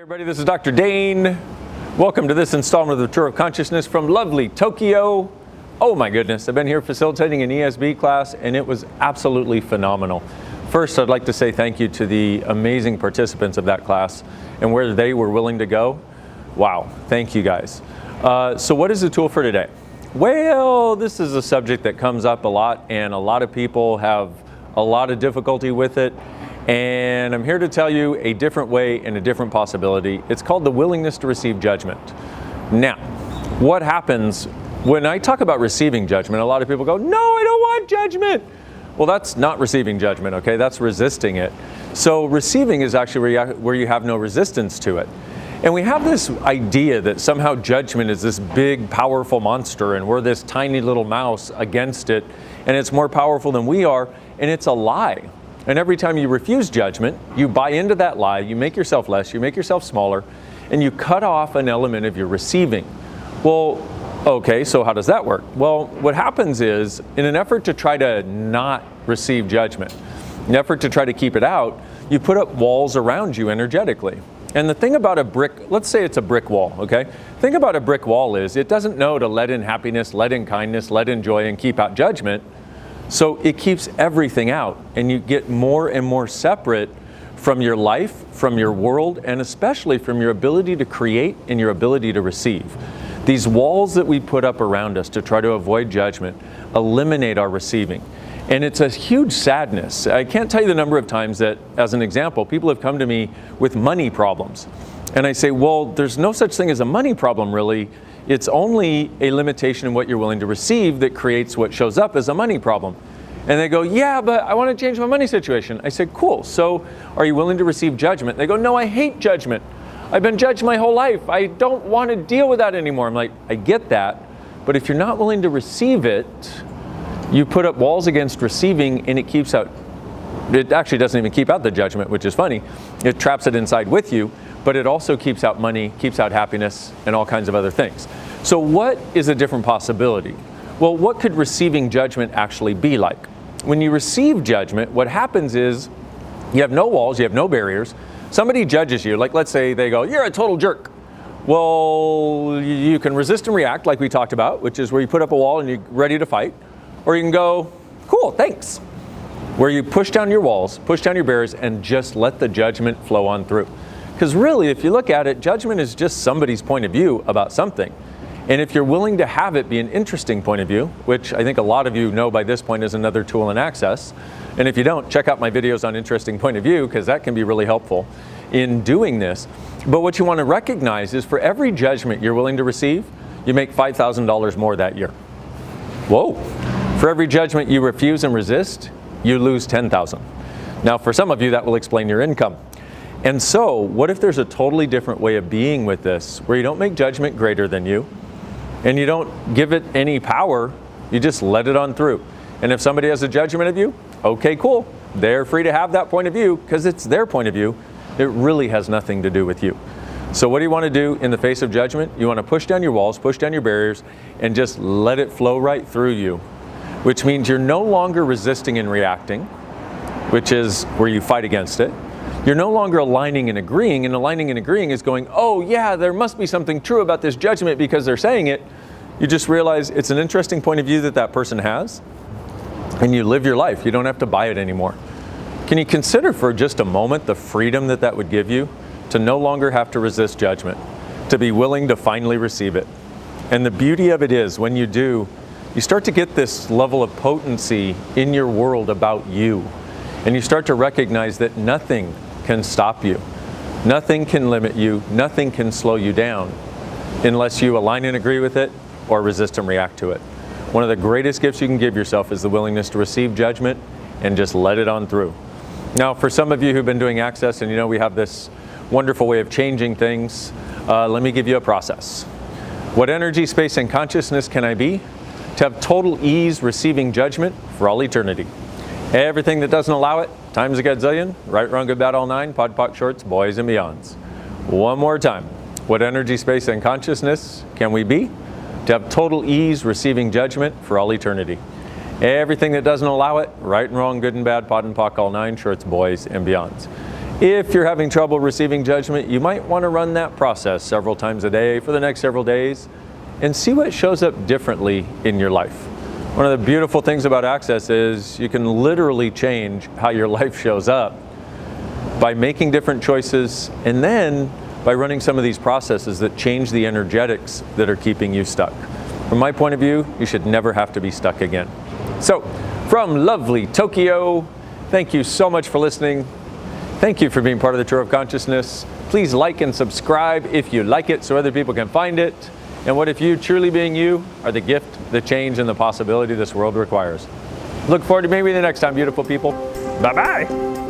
Everybody, this is Dr. Dain. Welcome to this installment of the Tour of Consciousness from lovely Tokyo. Oh my goodness, I've been here facilitating an ESB class and it was absolutely phenomenal. First, I'd like to say thank you to the amazing participants of that class and where they were willing to go. Wow, thank you guys. So what is the tool for today? Well, this is a subject that comes up a lot and a lot of people have a lot of difficulty with it. And I'm here to tell you a different way and a different possibility. It's called the willingness to receive judgment. Now, what happens when I talk about receiving judgment? A lot of people go, no, I don't want judgment. Well, that's not receiving judgment, okay? That's resisting it. So receiving is actually where you have no resistance to it. And we have this idea that somehow judgment is this big, powerful monster and we're this tiny little mouse against it and it's more powerful than we are, and it's a lie. And every time you refuse judgment, you buy into that lie, you make yourself less, you make yourself smaller, and you cut off an element of your receiving. Well, okay, so how does that work? Well, what happens is, in an effort to try to not receive judgment, in an effort to try to keep it out, you put up walls around you energetically. And the thing about a brick, let's say it's a brick wall, okay? The thing about a brick wall is it doesn't know to let in happiness, let in kindness, let in joy, and keep out judgment. So it keeps everything out and you get more and more separate from your life, from your world, and especially from your ability to create and your ability to receive. These walls that we put up around us to try to avoid judgment eliminate our receiving. And it's a huge sadness. I can't tell you the number of times that, as an example, people have come to me with money problems. And I say, well, there's no such thing as a money problem really. It's only a limitation in what you're willing to receive that creates what shows up as a money problem. And they go, yeah, but I want to change my money situation. I said, cool, so are you willing to receive judgment? They go, no, I hate judgment. I've been judged my whole life. I don't want to deal with that anymore. I'm like, I get that, but if you're not willing to receive it, you put up walls against receiving and it keeps out, it actually doesn't even keep out the judgment, which is funny. It traps it inside with you, but it also keeps out money, keeps out happiness, and all kinds of other things. So what is a different possibility? Well, what could receiving judgment actually be like? When you receive judgment, what happens is you have no walls, you have no barriers. Somebody judges you, like let's say they go, you're a total jerk. Well, you can resist and react like we talked about, which is where you put up a wall and you're ready to fight. Or you can go, cool, thanks. Where you push down your walls, push down your barriers, and just let the judgment flow on through. Because really, if you look at it, judgment is just somebody's point of view about something. And if you're willing to have it be an interesting point of view, which I think a lot of you know by this point is another tool in Access, and if you don't, check out my videos on interesting point of view, because that can be really helpful in doing this. But what you want to recognize is for every judgment you're willing to receive, you make $5,000 more that year. Whoa. For every judgment you refuse and resist, you lose $10,000. Now, for some of you, that will explain your income. And so, what if there's a totally different way of being with this, where you don't make judgment greater than you, and you don't give it any power, you just let it on through. And if somebody has a judgment of you, okay, cool. They're free to have that point of view, because it's their point of view. It really has nothing to do with you. So what do you want to do in the face of judgment? You want to push down your walls, push down your barriers, and just let it flow right through you, which means you're no longer resisting and reacting, which is where you fight against it. You're no longer aligning and agreeing is going, oh yeah, there must be something true about this judgment because they're saying it. You just realize it's an interesting point of view that that person has, and you live your life. You don't have to buy it anymore. Can you consider for just a moment the freedom that that would give you to no longer have to resist judgment, to be willing to finally receive it? And the beauty of it is when you do, you start to get this level of potency in your world about you. And you start to recognize that nothing can stop you. Nothing can limit you. Nothing can slow you down unless you align and agree with it or resist and react to it. One of the greatest gifts you can give yourself is the willingness to receive judgment and just let it on through. Now, for some of you who've been doing Access and you know we have this wonderful way of changing things, let me give you a process. What energy, space, and consciousness can I be to have total ease receiving judgment for all eternity? Everything that doesn't allow it, times a gazillion, right, wrong, good, bad, all nine, pod, poc, shorts, boys, and beyonds. One more time. What energy, space, and consciousness can we be to have total ease receiving judgment for all eternity? Everything that doesn't allow it, right and wrong, good and bad, pod and poc, all nine, shorts, boys, and beyonds. If you're having trouble receiving judgment, you might want to run that process several times a day for the next several days and see what shows up differently in your life. One of the beautiful things about Access is you can literally change how your life shows up by making different choices and then by running some of these processes that change the energetics that are keeping you stuck. From my point of view, you should never have to be stuck again. So, from lovely Tokyo, thank you so much for listening. Thank you for being part of the Tour of Consciousness. Please like and subscribe if you like it so other people can find it. And what if you, truly being you, are the gift, the change, and the possibility this world requires. Look forward to meeting you the next time, beautiful people. Bye-bye.